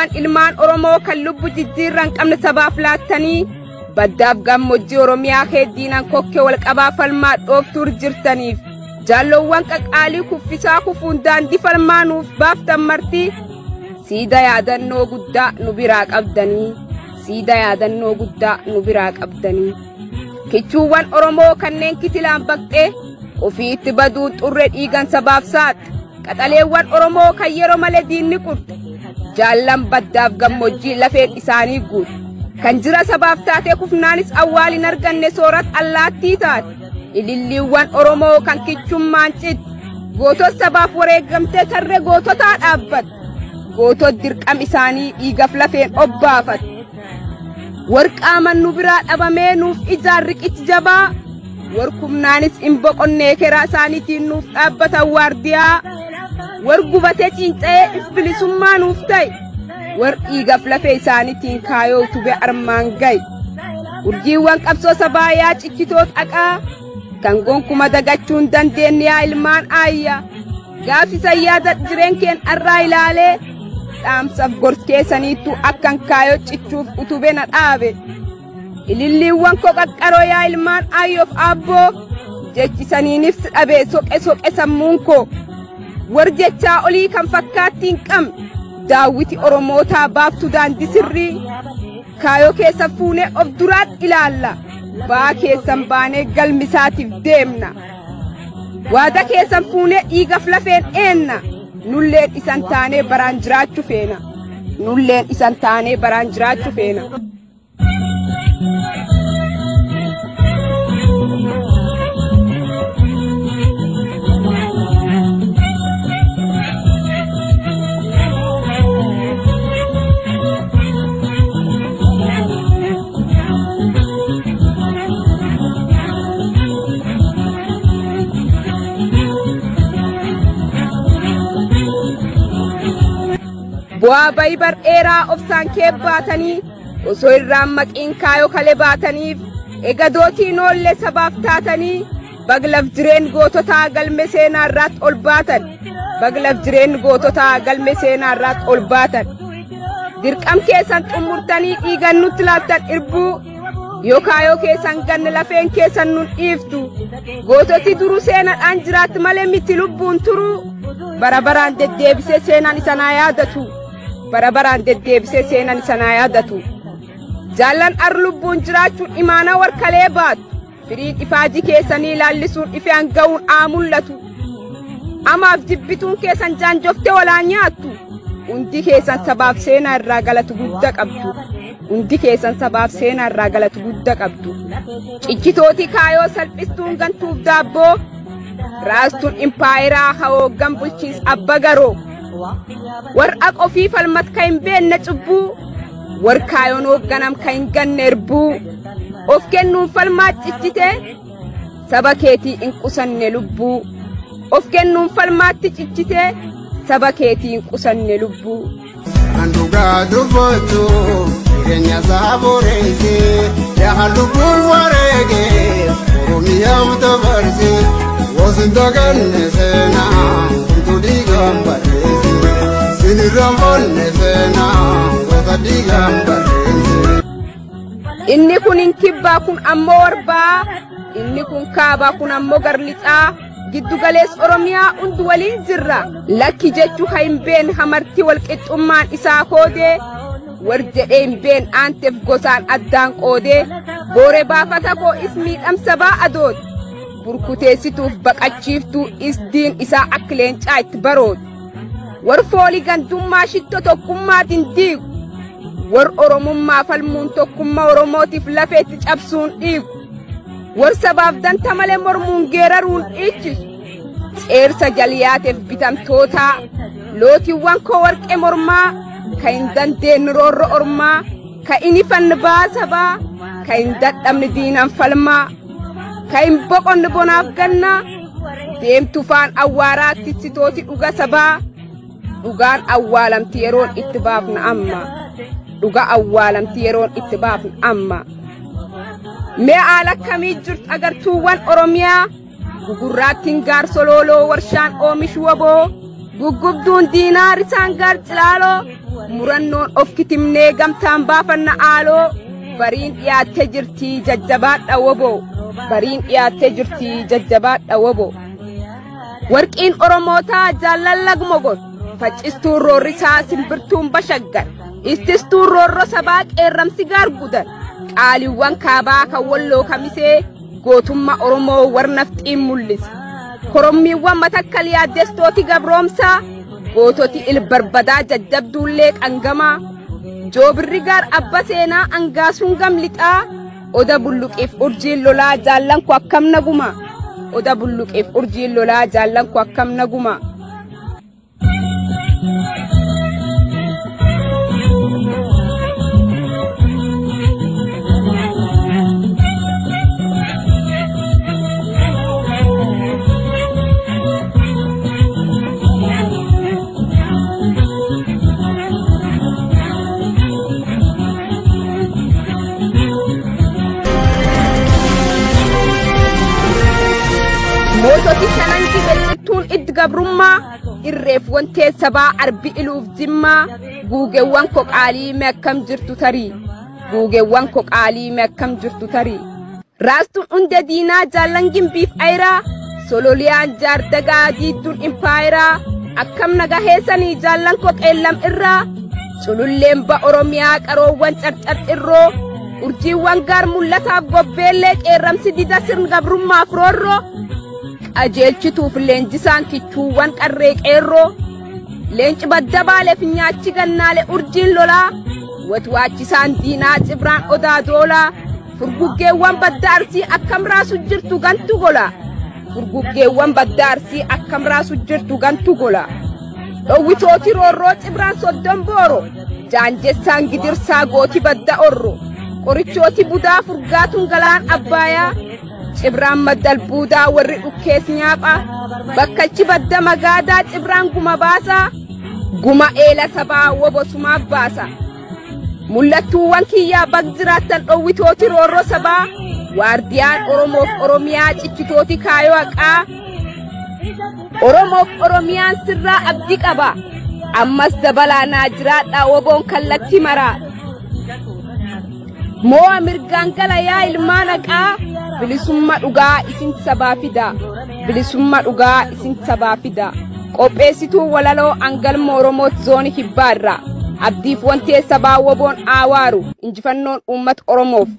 kichuuwwan ilmaan Oromoo kan lubbu jijjiirran qabne sabaaf laattanii baddaaf gammoojjii Oromiyaa heddiinan kokkee wal qabaa falmaa dhooftuur jirtaniif jaalloowwan qaqaalii kuffisaa kufuun daandii falmaa nuuf baaftan marti siida yaadannoo guddaa nu biraa qabdanii siida yaadannoo guddaa nu biraa qabdanii kichuuwwan Oromoo kanneen kitilaan baqxee ofiitti baduu xurre dhiigan sabaaf saaxi qaxaleewwan Oromoo kan yeroo malee diinni qurxe jaallan baddaaf gammoojjii lafeen isaanii guutu kan jira sabaaf taatee kufnaanis awwaalin arganne soorat allaattii taate ililliiwwan Oromoo kan kichummaan cid gootot sabaaf wareegamtee tarree goototaa dhaabbat gootot dirqam isaanii dhiigaf lafeen obbaafat warqaaman nu biraa dhabamee nuuf ijaarriqichi jabaa warkumnaanis imboqonnee keraa isaaniitiin nuuf dhaabbatan waardiyaa wargubatee cinca'ee isbilisummaa nuuf ta'e war dhiigaf lafee isaaniitiin kaayoo tube armaan gaye urjiiwwan qabsoo sabaa yaa cikkitoo xaqaa kan gonkuma dagachuun dandeenye yaa ilmaan aayya gaaffisan yaada jireen keen arraa ilaalee dhaamsaf gorkeessaniittu akkan kaayoo cichuuf utube na dhaabe ililliiwwan koo qaqqaroo yaa ilmaan aayyoof aabboo jechisaniinif dhabe soqe sammuun koo war jechaa olii kan fakkaattiin qabne daawwiti Oromootaa baaftu daandii sirrii kaayoo keessa fuunee of duraatti ilaalla baa keessan baanee galmisaatiif deemna waada keessan fuunee dhiigaf lafeen eenna nulleen isan taanee baraan jiraachuu feena nulleen isan taanee baraan jiraachuu feena. Bu'aa bayii bar'eeraa obsaan kee baatanii osoo irraan maqiin kaayoo kale baataniif egadootiin oollee sabaaf taatanii baglaf jireen goototaa galme seenaa irraatti ol baatan baglaf jireen goototaa galme seenaa irraatti ol baatan dirqam keessan xumurtanii dhiigan nutti laattan irbuu yoo kaayoo keessan ganne lafeen keessan nun dhiiftu goototi duruu seenaadhaan jiraatti malee miti lubbuun turuu bara baraan deddeebisee seenaan isanaa yaadatu bara baraan deddeebisee seenaan isanaa yaadatu jaallan ar lubbuun jiraachuun imaana warkalee baatu firiin ifaajii keessanii ilaallisuun ifeen ga'uun mul'atu amaaf jibbituun keessan jaanjoftee walaa nyaattu hundi keessan sabaaf seenaa irraa galatu guddaa qabdu hundi keessan sabaaf seenaa irraa galatu guddaa qabdu ciccitooti kaayoo salphistuun gantuuf daabboo raastuun impaayiraa hawooggan bulchiis abba garoo warra qofii falmat kan hin beenne cubbuu war kaayoon hoogganam kan hin ganne erbuu of kennuun falmaa ciccite saba keetii hin qusanne lubbuu of kennuun falmaatti ciccite saba keetii hin qusanne lubbuu. Andugaa dubbatu jireenya saaboreesse yaa lubbuu wareegee Oromiyaaf dabarse wasinta ganne seenaa kuntu dhiigaan barreesse sinirraanfanne seenaa gosa dhiigaan barreesse. Inni kun hin kibbaa kun ammoo warbaa inni kun kaabaa kun ammoo garlixaa giddu galees Oromiyaa hundi waliin jirra lakki jechuu hin been hamartii walqixxummaan isaa koodee war jedhee hin been aanteef gosaan addaan qoodee boore baafata koo ismii dhamsabaa adoot burkuteessituuf baqachiiftuu isdiin isaa akka leencaa itti baroot war foolii gandummaa shitto tokkummaatiin diigu war Oromummaa falmuun tokkummaa Oromootiif lafeetti cabsuun dhiigu war sabaaf danta malee mormuun geeraruun dhiichisu ceersa jaliyaateef bitamtootaa lootiiwwan koo warqee mormaa ka hin dandeenye roorro ormaa ka inni fanni baasabaa ka hin dadhabne diinan falmaa ka hin boqonne bonaaf gannaa deemtu faan awwaaraatti sitooti dhuga sabaa dhugaan awwaalamti yeroon itti baafna amma dhuga awwaalamti yeroon itti baafna amma. Mee haala kamii jirtu agartuuwwan Oromiyaa gugurraattiin gaarsololoo warshaan oomishu waboo Gugubduun diinaar isaan garcilaaloo murannoon of kitimnee gamtaan baafanna aaloo bariin dhiyaattee jirti jajjabaadha woboo bariin dhiyaattee jirti jajjabaadha woboo warqiin oromootaa jaallallag mogot faccistuun roorrisaa simbirtuun bashaggan ististuun roorro sabaa qeerramsi gaargudan qaaliiwwan kaabaa kan walloo kamisee gootummaa oromoo warnafxiin mul'isa korommiiwwan matakkal yaaddestooti gabroomsaa goototi ilbarbadaa jajjabduullee qangamaa joobirri gaar abba seenaa angaasuun gamlixaa oda bulluqiif urjiin lolaa jaallanku akkam naguma oda bulluqiif urjiin lolaa jaallanku akkam naguma Moototi shananti beektuun itti gabrummaa irreef wantee sabaa arbi iluuf jimmaa guugeewwan koqaalii meekkam jirtu tarii guugeewwan koqaalii meekkam jirtu tarii raastuun hunde diinaa jaallangin biif ayiraa sololiyaan jaardagaa jiidduun impaayiraa akkam nagaheessanii jaallan koqeellam irraa cululleen ba oromiyaa qaroowwan carcarxirroo urjiiwwan gaar mul'ataaf gobbeellee qeerramsi dida sirn gabrummaaf roorroo ajeelchituuf leenjisaan kichuuwwan qarree qeerroo leenci badda baaleef nyaachi gannaale urjiin lolaa watwaachisaan diinaa cibraan odaa doolaa furguggeewwan badda arsii akkam raasu jirtu gantu gola furguggeewwan badda arsii akkam raasu jirtu gantu gola dhowwitooti roorroo cibraan soddon booro jaanjessaan gidirsaa gooti badda orro qorichooti budaa furgaatuun galaan abbaayaa cibraan maddal buudaa warri dhukkees nyaapha bakkalchi badda magaadaa cibraan guma baasaa guma eela sabaa wobosumaaf baasa mul'attuuwwan kiyyaa bak jiraattan dhowwitooti roorroo sabaa waardiyaan oromoof oromiyaa cichitooti kaayoo haqaa oromoof oromiyaan sirraa abdii qaba ammas dabalaanaa jiraadhaa woboon kallatti maraa mo'a mirgaan gala yaa ilmaan haqaa bilisummaa dhugaa isin sabaa fida bilisummaa dhugaa isin sabaa fida qopheessituu walaloo angalma oromoo zoonii kibbaarraa abdiif wantee sabaa woboon aawaaru injifannoon uummata oromoof